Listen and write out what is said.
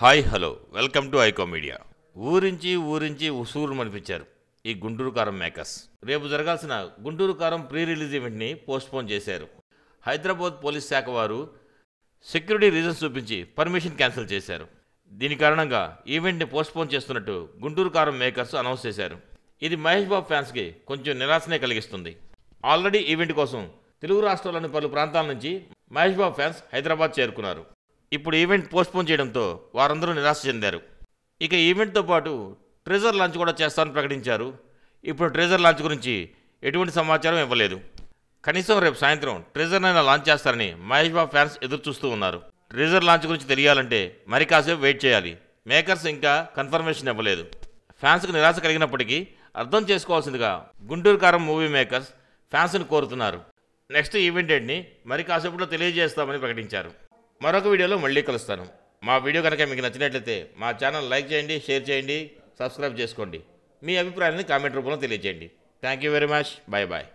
Hi hello welcome to ఐకో media. ఊరించి ఉసూరు మనిపించారు ఈ గుంటూరు కారం మేకర్స్. రేపు జరగాల్సిన గుంటూరు కారం ప్రీ రిలీజ్ ఈవెంట్ని పోస్ట్పోన్ చేశారు. హైదరాబాద్ పోలీస్ శాఖ వారు సెక్యూరిటీ రీజన్స్ చూపించి పర్మిషన్ క్యాన్సిల్ చేశారు. దీని కారణంగా ఈవెంట్ని పోస్ట్పోన్ చేస్తున్నట్టు గుంటూరు కారం మేకర్స్ అనౌన్స్ చేశారు. ఇది మహేష్ బాబు ఫ్యాన్స్కి కొంచెం నిరాశనే కలిగిస్తుంది. ఆల్రెడీ ఈవెంట్ కోసం తెలుగు రాష్ట్రాల్లోని పలు ప్రాంతాల నుంచి మహేష్ బాబు ఫ్యాన్స్ హైదరాబాద్ చేరుకున్నారు. ఇప్పుడు ఈవెంట్ పోస్ట్పోన్ చేయడంతో వారందరూ నిరాశ చెందారు. ఇక ఈవెంట్తో పాటు ట్రెజర్ లాంచ్ కూడా చేస్తామని ప్రకటించారు. ఇప్పుడు ట్రెజర్ లాంచ్ గురించి ఎటువంటి సమాచారం ఇవ్వలేదు. కనీసం రేపు సాయంత్రం ట్రెజర్నైనా లాంచ్ చేస్తారని మహేష్ బాబు ఫ్యాన్స్ ఎదురు చూస్తూ ఉన్నారు. ట్రెజర్ లాంచ్ గురించి తెలియాలంటే మరి కాసేపు వెయిట్ చేయాలి. మేకర్స్ ఇంకా కన్ఫర్మేషన్ ఇవ్వలేదు. ఫ్యాన్స్కి నిరాశ కలిగినప్పటికీ అర్థం చేసుకోవాల్సిందిగా గుంటూరు కారం మూవీ మేకర్స్ ఫ్యాన్స్ని కోరుతున్నారు. నెక్స్ట్ ఈవెంట్ డేట్ని మరి కాసేపులో తెలియజేస్తామని ప్రకటించారు. మరొక వీడియోలో మళ్ళీ కలుస్తాను. మా వీడియో కనుక మీకు నచ్చినట్లయితే మా ఛానల్ లైక్ చేయండి, షేర్ చేయండి, సబ్స్క్రైబ్ చేసుకోండి. మీ అభిప్రాయాన్ని కామెంట్ రూపంలో తెలియజేయండి. Thank you very much. Bye bye.